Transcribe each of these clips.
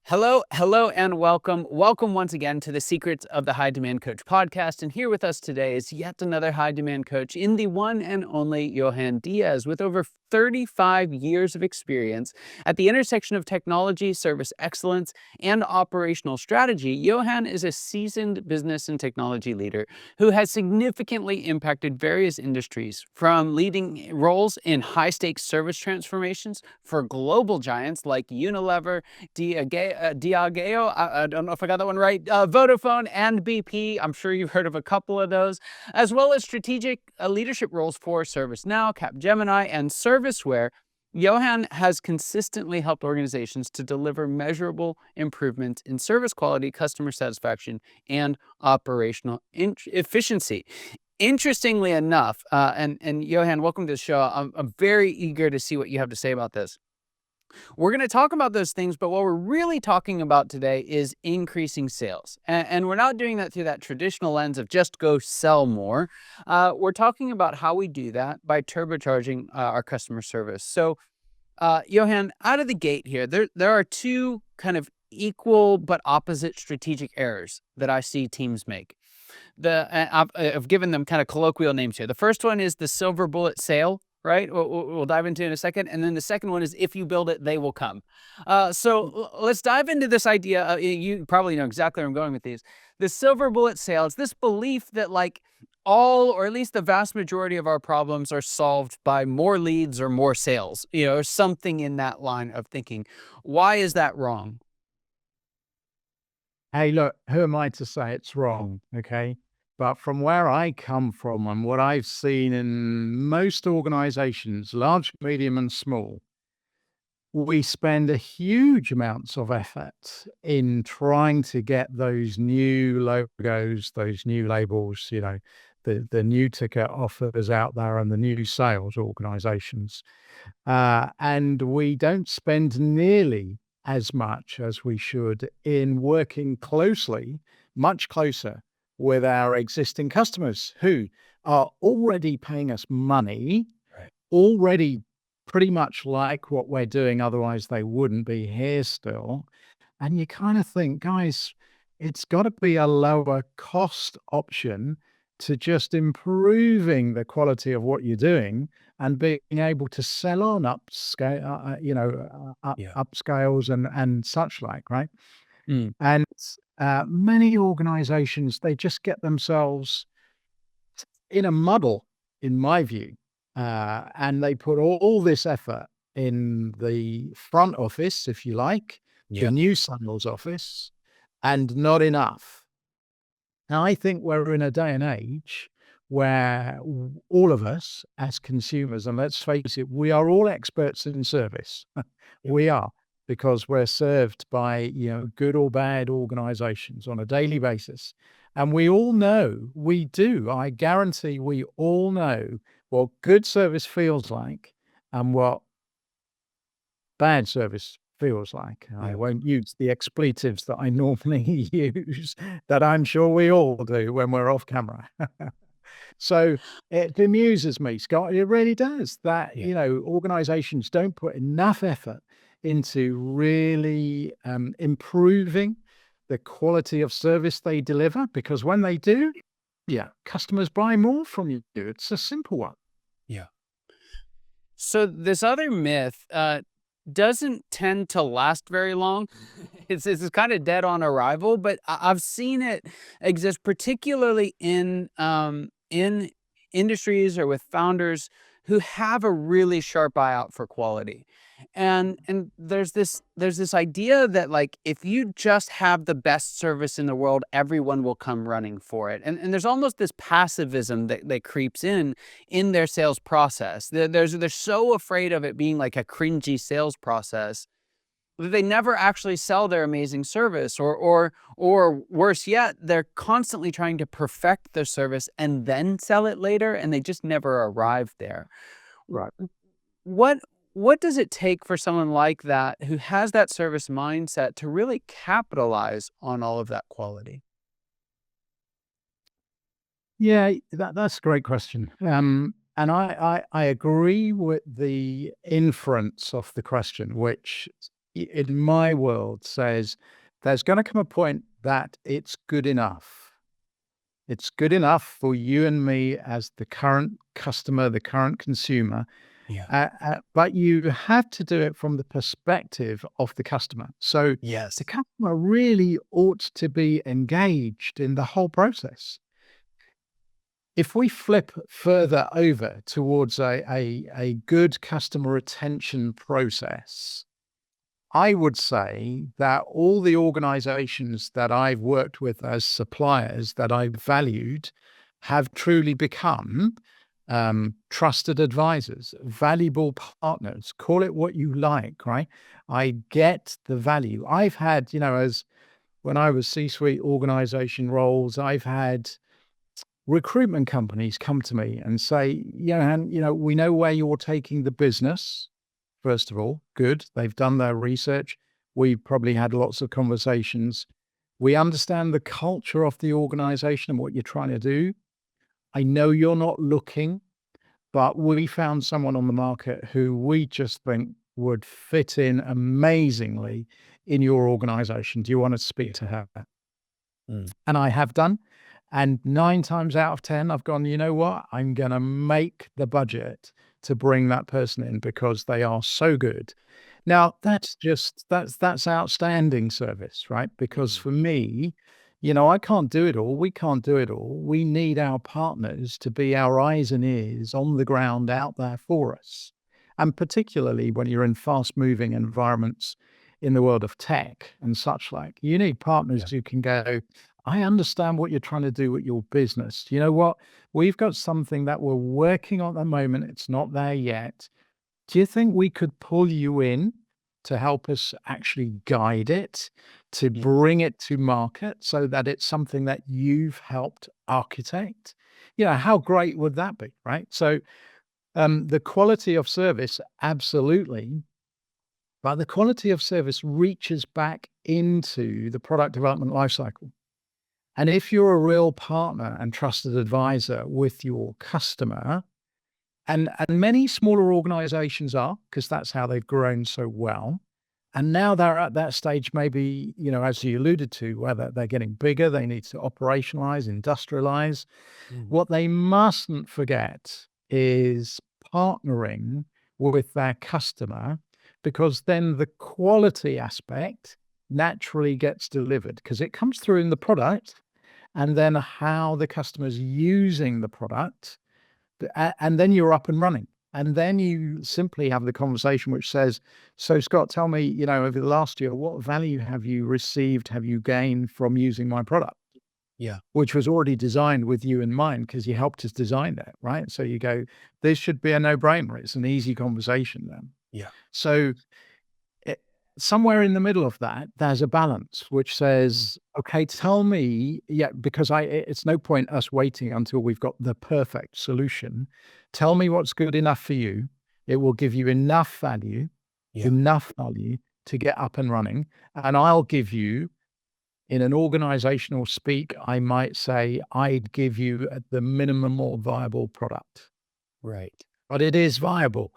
Hello, and welcome. Welcome once again to the Secrets of the High Demand Coach podcast. And here with us today is yet another high demand coach in the one and only Johann Diaz, with over 35 years of experience at the intersection of technology, service excellence, and operational strategy. Johann is a seasoned business and technology leader who has significantly impacted various industries, from leading roles in high-stakes service transformations for global giants like Unilever, Diageo, I don't know if I got that one right, Vodafone and BP. I'm sure you've heard of a couple of those, as well as strategic leadership roles for ServiceNow, Capgemini, and Serviceware. Johann has consistently helped organizations to deliver measurable improvements in service quality, customer satisfaction, and operational efficiency. Interestingly enough, and Johann, welcome to the show. I'm very eager to see what you have to say about this. We're going to talk about those things, but what we're really talking about today is increasing sales. And we're not doing that through that traditional lens of just go sell more. We're talking about how we do that by turbocharging our customer service. So, Johann, out of the gate here, there are two kind of equal but opposite strategic errors that I see teams make. I've given them kind of colloquial names here. The first one is the silver bullet sale, right? We'll dive into in a second. And then the second one is, if you build it, they will come. Let's dive into this idea. You probably know exactly where I'm going with these. The silver bullet sale is this belief that all, or at least the vast majority of our problems are solved by more leads or more sales, or something in that line of thinking. Why is that wrong? Hey, look, who am I to say it's wrong? Okay. But from where I come from and what I've seen in most organizations, large, medium, and small, we spend a huge amounts of effort in trying to get those new logos, those new labels, the new ticket offers out there and the new sales organizations. And we don't spend nearly as much as we should in working closely, much closer with our existing customers who are already paying us money, Right. already pretty much like what we're doing. Otherwise, they wouldn't be here still. And you kind of think, guys, it's got to be a lower cost option to just improving the quality of what you're doing and being able to sell on upscale, Yeah. upscales and such like, right? Mm. And many organizations, they just get themselves in a muddle, in my view, and they put all this effort in the front office, if you like, the Yeah. new sales office, and not enough. Now, I think we're in a day and age where all of us as consumers, and let's face it, we are all experts in service. We are, because we're served by, good or bad organizations on a daily basis. And we all know, we do, I guarantee we all know what good service feels like and what bad service feels like. I Yeah. won't use the expletives that I normally use, that I'm sure we all do when we're off camera. So it amuses me, Scott. It really does that, Yeah. organizations don't put enough effort into really improving the quality of service they deliver, because when they do, yeah, customers buy more from you. It's a simple one. Yeah. So this other myth doesn't tend to last very long. It's kind of dead on arrival, but I've seen it exist, particularly in industries or with founders who have a really sharp eye out for quality. And there's this idea that, if you just have the best service in the world, everyone will come running for it. And there's almost this passivism that creeps in their sales process. They're so afraid of it being like a cringy sales process that they never actually sell their amazing service, or worse yet, they're constantly trying to perfect their service and then sell it later, and they just never arrive there. Right. What what does it take for someone like that, who has that service mindset, to really capitalize on all of that quality? Yeah, that's a great question. And I agree with the inference of the question, which in my world says there's going to come a point that it's good enough. It's good enough for you and me as the current customer, the current consumer. Yeah. But you have to do it from the perspective of the customer. So the Yes. customer really ought to be engaged in the whole process. If we flip further over towards a good customer retention process, I would say that all the organizations that I've worked with as suppliers that I've valued have truly become trusted advisors, valuable partners, call it what you like, right? I get the value. I've had, as when I was C-suite organization roles, I've had recruitment companies come to me and say, Johan, we know where you're taking the business. First of all, good. They've done their research. We've probably had lots of conversations. We understand the culture of the organization and what you're trying to do. I know you're not looking, but we found someone on the market who we just think would fit in amazingly in your organization. Do you want to speak to her? Mm. And I have done. And 9 times out of 10, I've gone, you know what? I'm going to make the budget to bring that person in because they are so good. Now, that's outstanding service, right? Because Mm. for me, I can't do it all. We can't do it all. We need our partners to be our eyes and ears on the ground out there for us. And particularly when you're in fast moving environments in the world of tech and such like, you need partners Yeah. who can go, I understand what you're trying to do with your business. You know what? We've got something that we're working on at the moment. It's not there yet. Do you think we could pull you in to help us actually guide it, to Yeah. bring it to market so that it's something that you've helped architect? How great would that be, right? So the quality of service, absolutely. But the quality of service reaches back into the product development lifecycle. And if you're a real partner and trusted advisor with your customer, and many smaller organizations are, because that's how they've grown so well. And now they're at that stage, maybe, as you alluded to, where they're getting bigger, they need to operationalize, industrialize. Mm. What they mustn't forget is partnering with their customer, because then the quality aspect naturally gets delivered because it comes through in the product and then how the customer's using the product, and then you're up and running. And then you simply have the conversation which says, so Scott, tell me, over the last year, what value have you received, have you gained from using my product? Yeah. Which was already designed with you in mind because you helped us design that, right? So you go, this should be a no-brainer. It's an easy conversation then. Yeah. So it, somewhere in the middle of that, there's a balance which Mm. says, okay, tell me, because it's no point us waiting until we've got the perfect solution. Tell me what's good enough for you. It will give you Yeah. enough value to get up and running. And I'll give you, in an organizational speak, I might say, I'd give you the minimum or viable product. Right. But it is viable.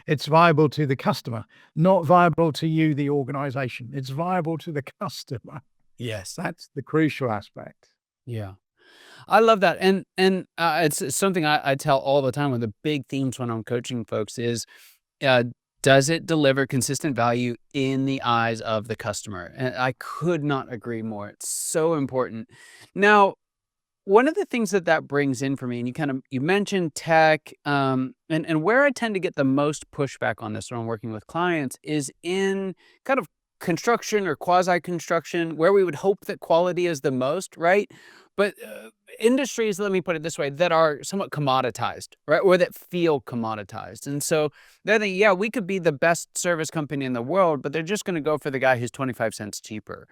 It's viable to the customer, not viable to you, the organization. It's viable to the customer. Yes. That's the crucial aspect. Yeah. I love that, and it's something I tell all the time. One of the big themes when I'm coaching folks is, uh, does it deliver consistent value in the eyes of the customer? And I could not agree more. It's so important. Now, one of the things that brings in for me, and you mentioned tech, and where I tend to get the most pushback on this when I'm working with clients is in kind of construction or quasi construction, where we would hope that quality is the most, right? But industries, let me put it this way, that are somewhat commoditized, right, or that feel commoditized, and so they're thinking, yeah, we could be the best service company in the world, but they're just going to go for the guy who's 25 cents cheaper.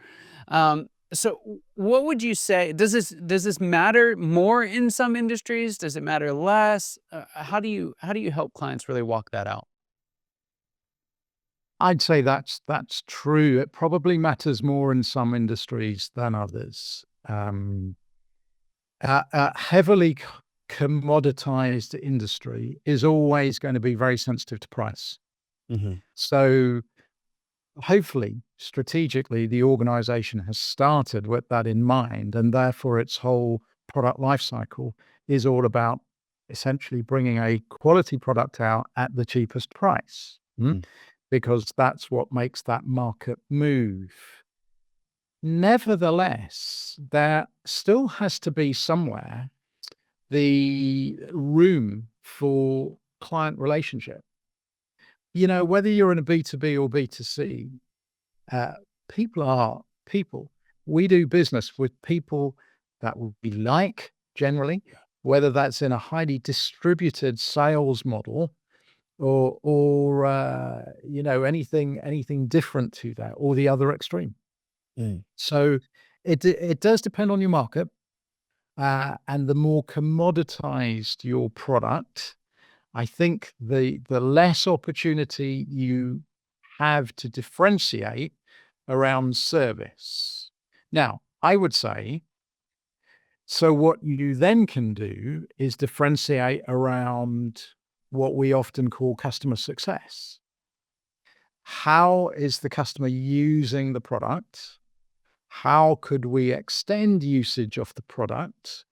So what would you say? Does this matter more in some industries? Does it matter less? How do you help clients really walk that out? I'd say that's true. It probably matters more in some industries than others. A heavily commoditized industry is always going to be very sensitive to price. Hmm. So hopefully, strategically, the organization has started with that in mind, and therefore its whole product lifecycle is all about essentially bringing a quality product out at the cheapest price, Mm. because that's what makes that market move. Nevertheless, there still has to be somewhere the room for client relationship. Whether you're in a B2B or B2C, uh, people are people. We do business with people that we like generally, whether that's in a highly distributed sales model or anything different to that, or the other extreme. Mm. So it does depend on your market, and the more commoditized your product, I think the less opportunity you have to differentiate around service. Now, I would say, so what you then can do is differentiate around what we often call customer success. How is the customer using the product? How could we extend usage of the product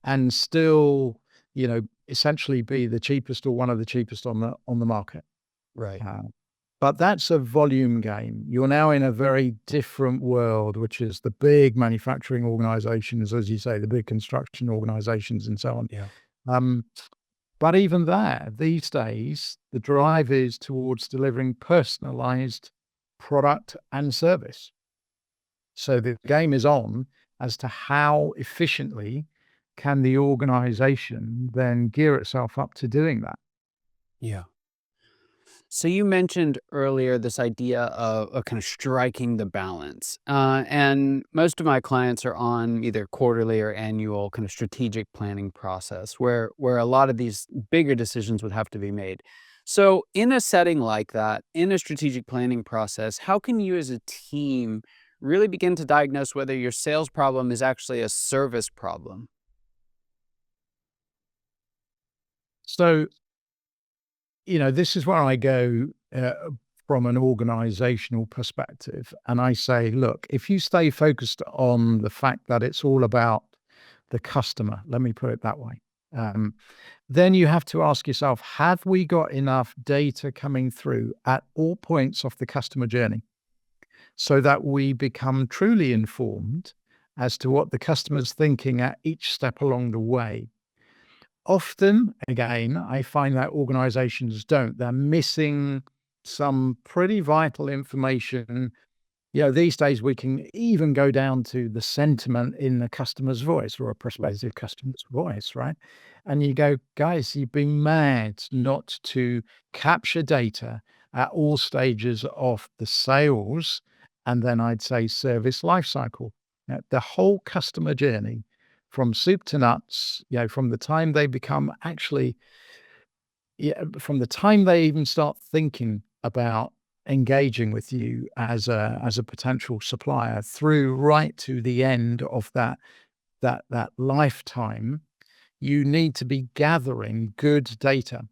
and still, essentially be the cheapest or one of the cheapest on the market? Right. Uh, but that's a volume game. You're now in a very different world, which is the big manufacturing organizations, as you say, the big construction organizations and so on. Yeah. Um, but even there, these days, the drive is towards delivering personalized product and service. So the game is on as to how efficiently can the organization then gear itself up to doing that. Yeah. So you mentioned earlier this idea of kind of striking the balance. And most of my clients are on either quarterly or annual kind of strategic planning process where a lot of these bigger decisions would have to be made. So in a setting like that, in a strategic planning process, how can you as a team really begin to diagnose whether your sales problem is actually a service problem? So, this is where I go from an organizational perspective. And I say, look, if you stay focused on the fact that it's all about the customer, let me put it that way, um, then you have to ask yourself, have we got enough data coming through at all points of the customer journey so that we become truly informed as to what the customer's thinking at each step along the way? Often, again, I find that organizations don't. They're missing some pretty vital information. These days we can even go down to the sentiment in the customer's voice or a prospective customer's voice, right? And you go, guys, you've been mad not to capture data at all stages of the sales, and then I'd say service lifecycle. The whole customer journey from soup to nuts, from the time they become actually, from the time they even start thinking about engaging with you as a potential supplier through right to the end of that lifetime, you need to be gathering good data.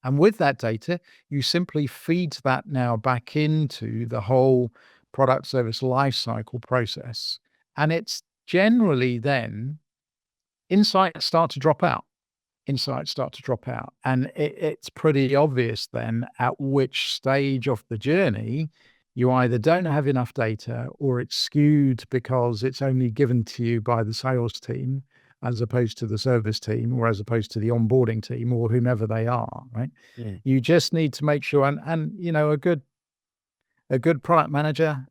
And with that data, you simply feed that now back into the whole product service lifecycle process. And it's generally then insights start to drop out. And it's pretty obvious then at which stage of the journey you either don't have enough data or it's skewed because it's only given to you by the sales team as opposed to the service team or as opposed to the onboarding team or whomever they are, right? Mm. You just need to make sure, and a good product manager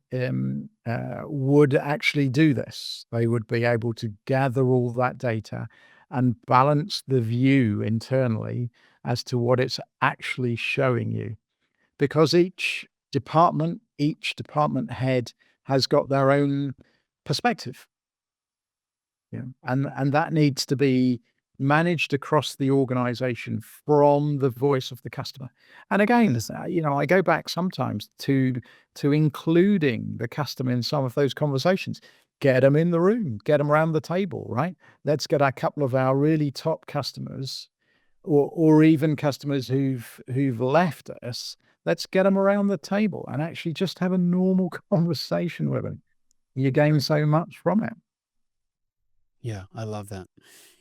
would actually do this. They would be able to gather all that data and balance the view internally as to what it's actually showing you. Because each department head has got their own perspective. And that needs to be managed across the organization from the voice of the customer. And again, I go back sometimes to including the customer in some of those conversations. Get them in the room, get them around the table, right? Let's get a couple of our really top customers or even customers who've left us Let's get them around the table and actually just have a normal conversation with them. You gain so much from it. Yeah, I love that.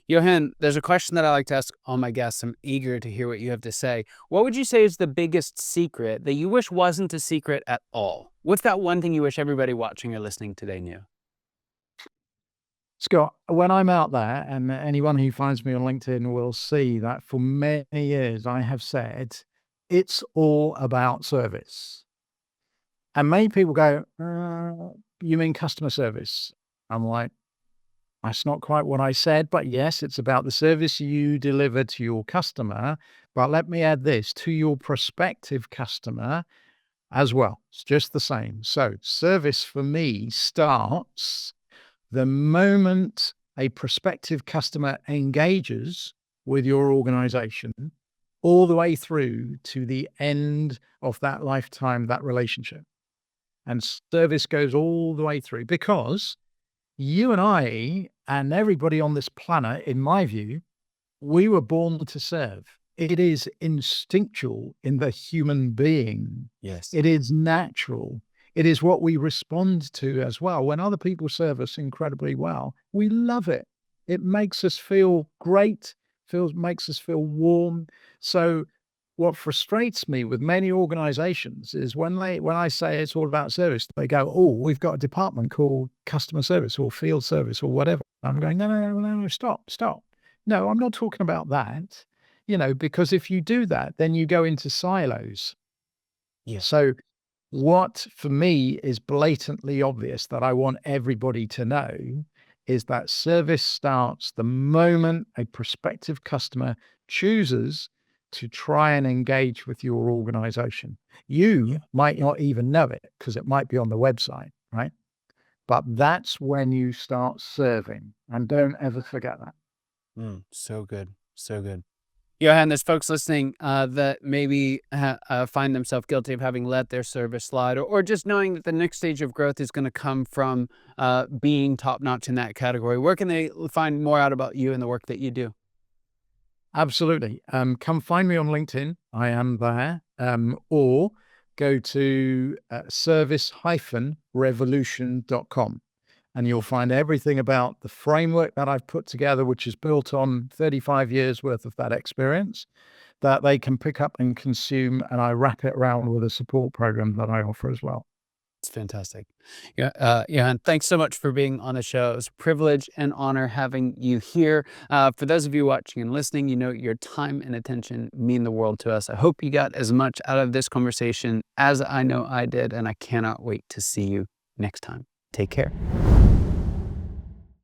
Johann, there's a question that I like to ask all my guests. I'm eager to hear what you have to say. What would you say is the biggest secret that you wish wasn't a secret at all? What's that one thing you wish everybody watching or listening today knew? Scott, when I'm out there, and anyone who finds me on LinkedIn will see that for many years I have said, it's all about service. And many people go, you mean customer service? I'm like, that's not quite what I said, but yes, it's about the service you deliver to your customer. But let me add this to your prospective customer as well. It's just the same. So, service for me starts the moment a prospective customer engages with your organization, all the way through to the end of that lifetime, that relationship. And service goes all the way through because you and I and everybody on this planet, in my view, we were born to serve. It is instinctual in the human being. Yes. It is natural. It is what we respond to as well. When other people serve us incredibly well, we love it. It makes us feel great, makes us feel warm. So what frustrates me with many organizations is when I say it's all about service, they go, "Oh, we've got a department called customer service or field service or whatever." I'm going, "No, no, no, no, no, stop, stop. No, I'm not talking about that." Because if you do that, then you go into silos. Yeah. So what for me is blatantly obvious that I want everybody to know is that service starts the moment a prospective customer chooses to try and engage with your organization. You might not even know it because it might be on the website, right? But that's when you start serving. And don't ever forget that. So good. So good. Johann, there's folks listening that maybe find themselves guilty of having let their service slide, or just knowing that the next stage of growth is going to come from being top-notch in that category. Where can they find more out about you and the work that you do? Absolutely. Come find me on LinkedIn. I am there. Or go to service-revolution.com and you'll find everything about the framework that I've put together, which is built on 35 years worth of that experience that they can pick up and consume. And I wrap it around with a support program that I offer as well. It's fantastic. Yeah, Johann, thanks so much for being on the show. It was a privilege and honor having you here. For those of you watching and listening, your time and attention mean the world to us. I hope you got as much out of this conversation as I know I did, and I cannot wait to see you next time. Take care.